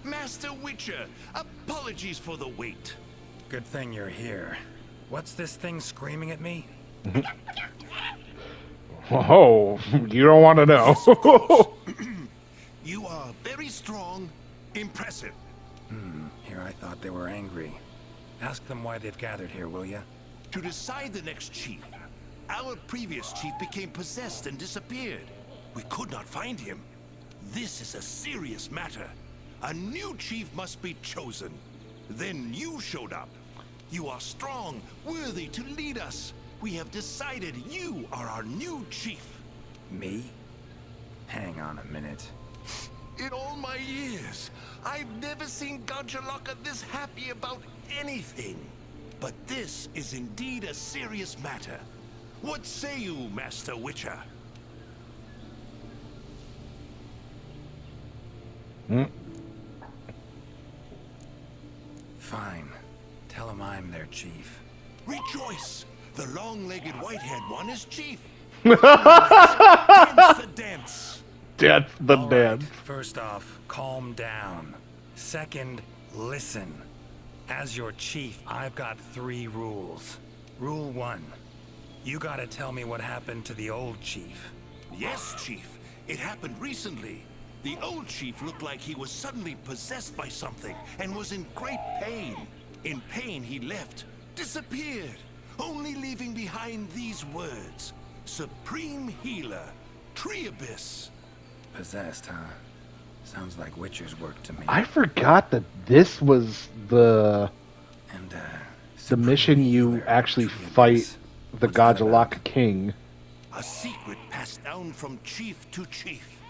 Speaker 7: Master Witcher, apologies for the wait.
Speaker 5: Good thing you're here. What's this thing screaming at me?
Speaker 1: Oh, you don't want to know.
Speaker 7: You are very strong, impressive.
Speaker 5: Here I thought they were angry. Ask them why they've gathered here, will ya?
Speaker 7: To decide the next chief, our previous chief became possessed and disappeared. We could not find him. This is a serious matter. A new chief must be chosen. Then you showed up. You are strong, worthy to lead us. We have decided you are our new chief.
Speaker 5: Me? Hang on a minute.
Speaker 7: In all my years, I've never seen Gajalaka this happy about anything. But this is indeed a serious matter. What say you, Master Witcher?
Speaker 5: Fine. Tell him I'm their chief.
Speaker 7: Rejoice! The long-legged white-haired one is chief. Dance the dance.
Speaker 1: Dance the
Speaker 5: All
Speaker 1: dance.
Speaker 5: right, first off, calm down. Second, listen. As your chief, I've got 3 rules. Rule 1. You gotta tell me what happened to the old chief.
Speaker 7: Yes, Chief. It happened recently. The old chief looked like he was suddenly possessed by something and was in great pain. In pain, he left, disappeared, only leaving behind these words. Supreme Healer, Treabyss.
Speaker 5: Possessed, huh? Sounds like Witcher's work to me.
Speaker 1: I forgot that this was the
Speaker 5: And,
Speaker 1: mission you actually fight the
Speaker 5: What's that about?
Speaker 1: Gajalaka King.
Speaker 7: A secret passed down from chief to chief.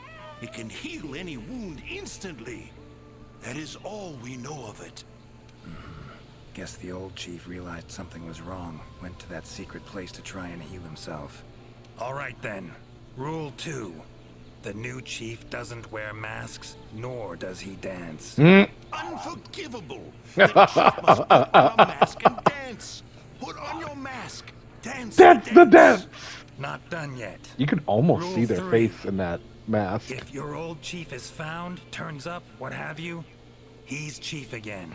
Speaker 7: It can heal any wound instantly. That is all we know of it.
Speaker 5: Guess the old chief realized something was wrong, went to that secret place to try and heal himself. All right then. Rule 2. The new chief doesn't wear masks, nor does he dance.
Speaker 7: Unforgivable! The chief must put on a mask and dance. Put on your mask. Dance.
Speaker 1: Dance the dance!
Speaker 5: Not done yet.
Speaker 1: You can almost
Speaker 5: Rule
Speaker 1: see their
Speaker 5: 3.
Speaker 1: face in that mask.
Speaker 5: If your old chief is found, turns up, what have you, he's chief again.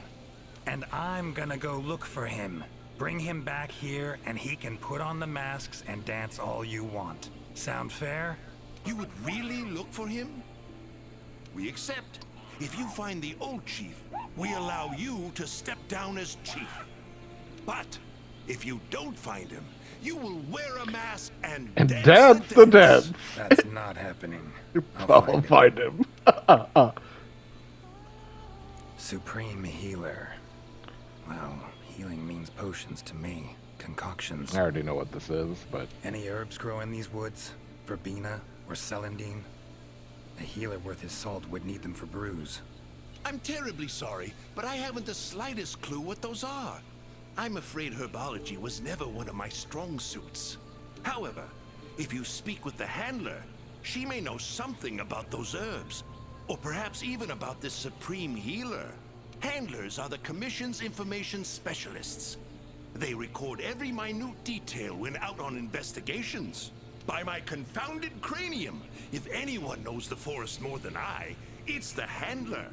Speaker 5: And I'm gonna go look for him. Bring him back here, and he can put on the masks and dance all you want. Sound fair?
Speaker 7: You would really look for him? We accept. If you find the old chief, we allow you to step down as chief. But if you don't find him, you will wear a mask and
Speaker 1: dance the dance.
Speaker 5: That's not happening.
Speaker 1: I'll find him.
Speaker 5: Supreme Healer. Well, healing means potions to me. Concoctions.
Speaker 1: I already know what this is, but
Speaker 5: Any herbs grow in these woods? Verbena or celandine? A healer worth his salt would need them for brews.
Speaker 7: I'm terribly sorry, but I haven't the slightest clue what those are. I'm afraid herbology was never one of my strong suits. However, if you speak with the handler, she may know something about those herbs, or perhaps even about this supreme healer. Handlers are the Commission's information specialists. They record every minute detail when out on investigations. By my confounded cranium, if anyone knows the forest more than I, it's the handler.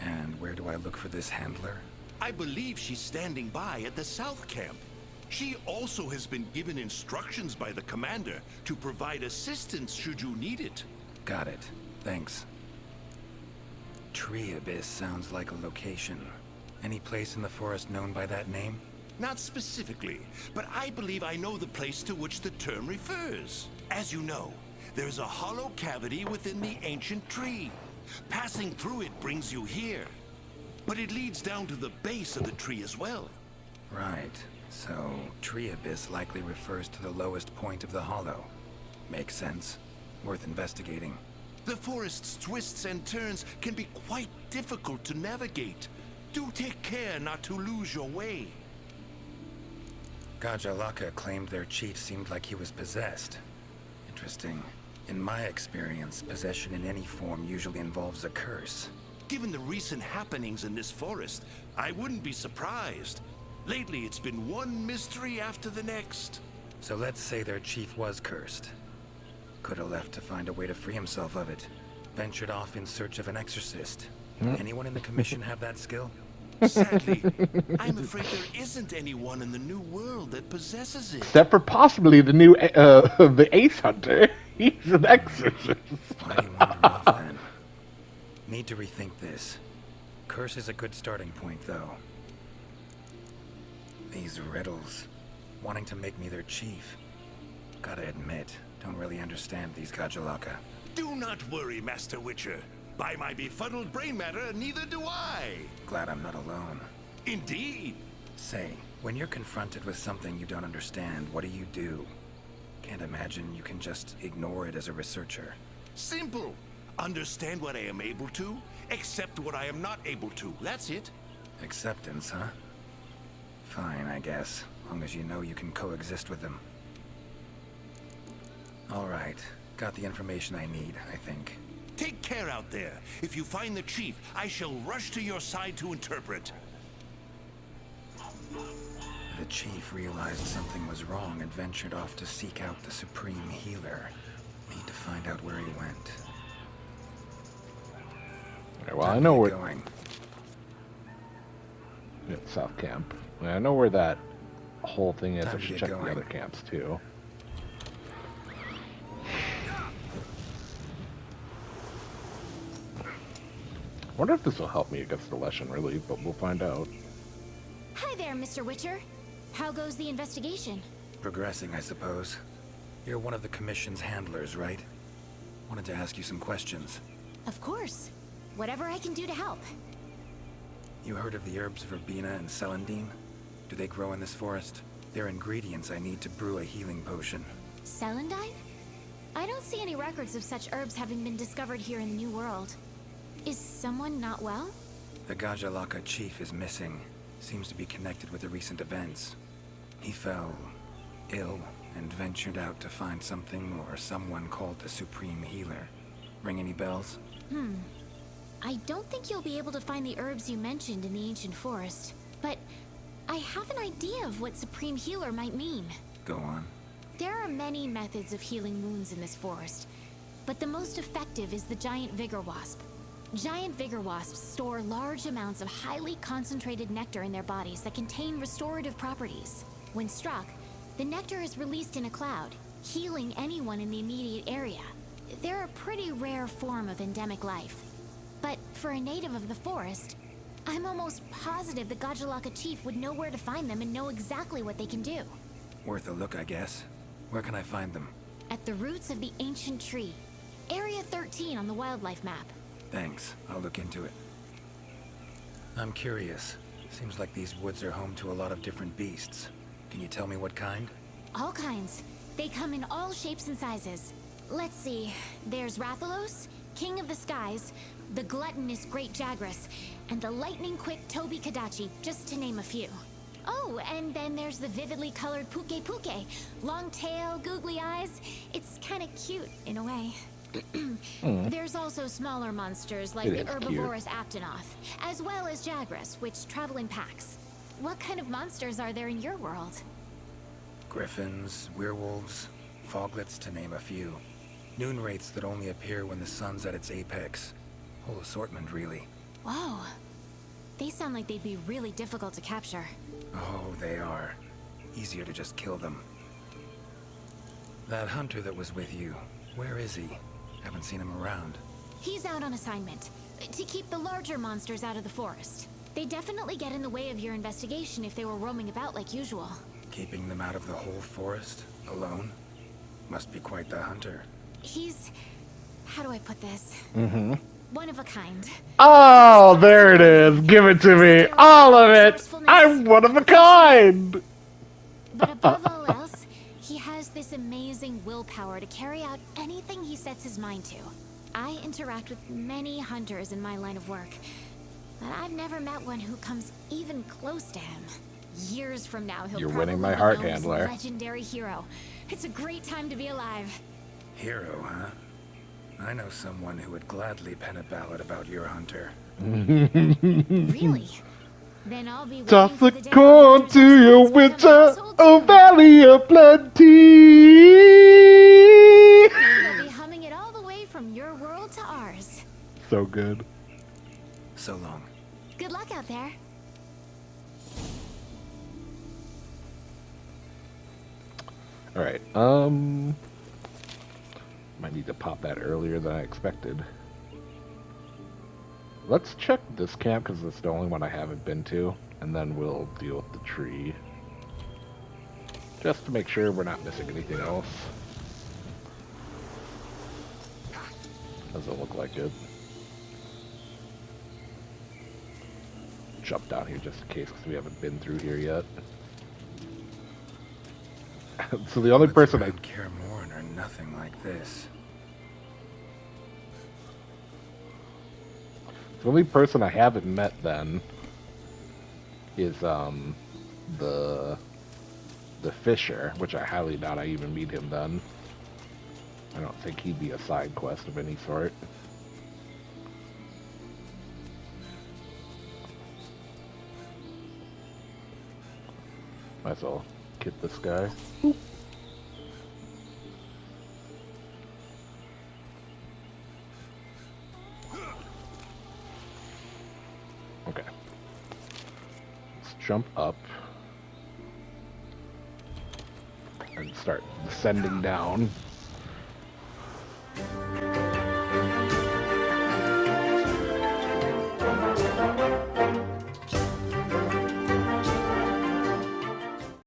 Speaker 5: And where do I look for this handler?
Speaker 7: I believe she's standing by at the South Camp. She also has been given instructions by the commander to provide assistance should you need it.
Speaker 5: Got it. Thanks. Treabyss sounds like a location. Any place in the forest known by that name?
Speaker 7: Not specifically, but I believe I know the place to which the term refers. As you know, there's a hollow cavity within the ancient tree. Passing through it brings you here. But it leads down to the base of the tree as well.
Speaker 5: Right. So, Treabyss likely refers to the lowest point of the hollow. Makes sense. Worth investigating.
Speaker 7: The forest's twists and turns can be quite difficult to navigate. Do take care not to lose your way.
Speaker 5: Gajalaka claimed their chief seemed like he was possessed. Interesting. In my experience, possession in any form usually involves a curse.
Speaker 7: Given the recent happenings in this forest, I wouldn't be surprised. Lately, it's been one mystery after the next.
Speaker 5: So let's say their chief was cursed. Could have left to find a way to free himself of it. Ventured off in search of an exorcist. Anyone in the commission have that skill?
Speaker 7: Sadly, I'm afraid there isn't anyone in the new world that possesses it.
Speaker 1: except for possibly the new the Ace Hunter. He's an exorcist.
Speaker 5: Mighty wander off then. Need to rethink this. Curse is a good starting point, though. These riddles. wanting to make me their chief. Gotta admit, don't really understand these Gajalaka.
Speaker 7: Do not worry, Master Witcher. By my befuddled brain matter, neither do I.
Speaker 5: Glad I'm not alone.
Speaker 7: Indeed.
Speaker 5: Say, when you're confronted with something you don't understand, what do? Can't imagine you can just ignore it as a researcher.
Speaker 7: Simple. Understand what I am able to, accept what I am not able to. That's it.
Speaker 5: Acceptance, huh? Fine, I guess. Long as you know you can coexist with them. Alright. Got the information I need, I think.
Speaker 7: Take care out there. If you find the chief, I shall rush to your side to interpret.
Speaker 5: The chief realized something was wrong and ventured off to seek out the Supreme Healer. Need to find out where he went.
Speaker 1: Okay, well, I know where...
Speaker 5: Going.
Speaker 1: Yeah, South Camp. I know where that whole thing is.
Speaker 5: Time
Speaker 1: I
Speaker 5: to
Speaker 1: should
Speaker 5: get
Speaker 1: check the
Speaker 5: going.
Speaker 1: other camps, too. I wonder if this will help me against the Leshen Relief, but we'll find out.
Speaker 4: Hi there, Mr. Witcher. How goes the investigation?
Speaker 5: Progressing, I suppose. You're one of the Commission's handlers, right? Wanted to ask you some questions.
Speaker 4: Of course. Whatever I can do to help.
Speaker 5: You heard of the herbs Verbena and Celandine? Do they grow in this forest? They're ingredients I need to brew a healing potion.
Speaker 4: Celandine? I don't see any records of such herbs having been discovered here in the New World. Is someone not well?
Speaker 5: The Gajalaka chief is missing. Seems to be connected with the recent events. He fell ill and ventured out to find something or someone called the Supreme Healer. Ring any bells?
Speaker 4: I don't think you'll be able to find the herbs you mentioned in the ancient forest, but I have an idea of what Supreme Healer might mean.
Speaker 5: Go on.
Speaker 4: There are many methods of healing wounds in this forest, but the most effective is the giant vigor wasp. Giant vigor wasps store large amounts of highly concentrated nectar in their bodies that contain restorative properties. When struck, the nectar is released in a cloud, healing anyone in the immediate area. They're a pretty rare form of endemic life. But for a native of the forest, I'm almost positive the Gajalaka chief would know where to find them and know exactly what they can do.
Speaker 5: Worth a look, I guess. Where can I find them?
Speaker 4: At the roots of the ancient tree. Area 13 on the wildlife map.
Speaker 5: Thanks. I'll look into it. I'm curious. Seems like these woods are home to a lot of different beasts. Can you tell me what kind?
Speaker 4: All kinds. They come in all shapes and sizes. Let's see. There's Rathalos, King of the Skies, the gluttonous Great Jagras, and the lightning-quick Toby Kadachi, just to name a few. Oh, and then there's the vividly colored Puke Puke. Long tail, googly eyes. It's kind of cute, in a way. There's also smaller monsters like the herbivorous Aptonoth, as well as Jagras, which travel in packs. What kind of monsters are there in your world?
Speaker 5: Griffins, werewolves, foglets, to name a few. Noon wraiths that only appear when the sun's at its apex. Whole assortment, really.
Speaker 4: Whoa. They sound like they'd be really difficult to capture.
Speaker 5: Oh, they are. Easier to just kill them. That hunter that was with you, where is he? Haven't seen him around.
Speaker 4: He's out on assignment, to keep the larger monsters out of the forest. They definitely get in the way of your investigation if they were roaming about like usual.
Speaker 5: Keeping them out of the whole forest? Alone? Must be quite the hunter.
Speaker 4: He's... how do I put this? One of a kind.
Speaker 1: Oh, there it is. Give it to me. All of it. I'm one of a kind.
Speaker 4: But above all else, he has this amazing willpower to carry out anything he sets his mind to. I interact with many hunters in my line of work, but I've never met one who comes even close to him. Years from now, he'll
Speaker 1: You're
Speaker 4: probably
Speaker 1: winning my
Speaker 4: be
Speaker 1: heart,
Speaker 4: known as
Speaker 1: handler.
Speaker 4: Legendary hero. It's a great time to be alive.
Speaker 5: Hero, huh? I know someone who would gladly pen a ballad about your hunter.
Speaker 4: Really? Then I'll be waiting
Speaker 1: Toss
Speaker 4: for
Speaker 1: the
Speaker 4: the day
Speaker 1: corn
Speaker 4: hunters
Speaker 1: to your
Speaker 4: experience become
Speaker 1: winter,
Speaker 4: household
Speaker 1: oh
Speaker 4: too.
Speaker 1: valley of plenty.
Speaker 4: We'll be humming it all the way from your world to ours.
Speaker 1: So good.
Speaker 5: So long.
Speaker 4: Good luck out there.
Speaker 1: All right. Might need to pop that earlier than I expected. Let's check this camp because it's the only one I haven't been to, and then we'll deal with the tree Just to make sure we're not missing anything else. Doesn't look like it. Jump down here just in case, because we haven't been through here yet. So the only person I
Speaker 5: care more or nothing like this.
Speaker 1: The only person I haven't met then is the Fisher, which I highly doubt I even meet him then. I don't think he'd be a side quest of any sort. Might as well get this guy. Boop. Okay. Let's jump up and start descending down.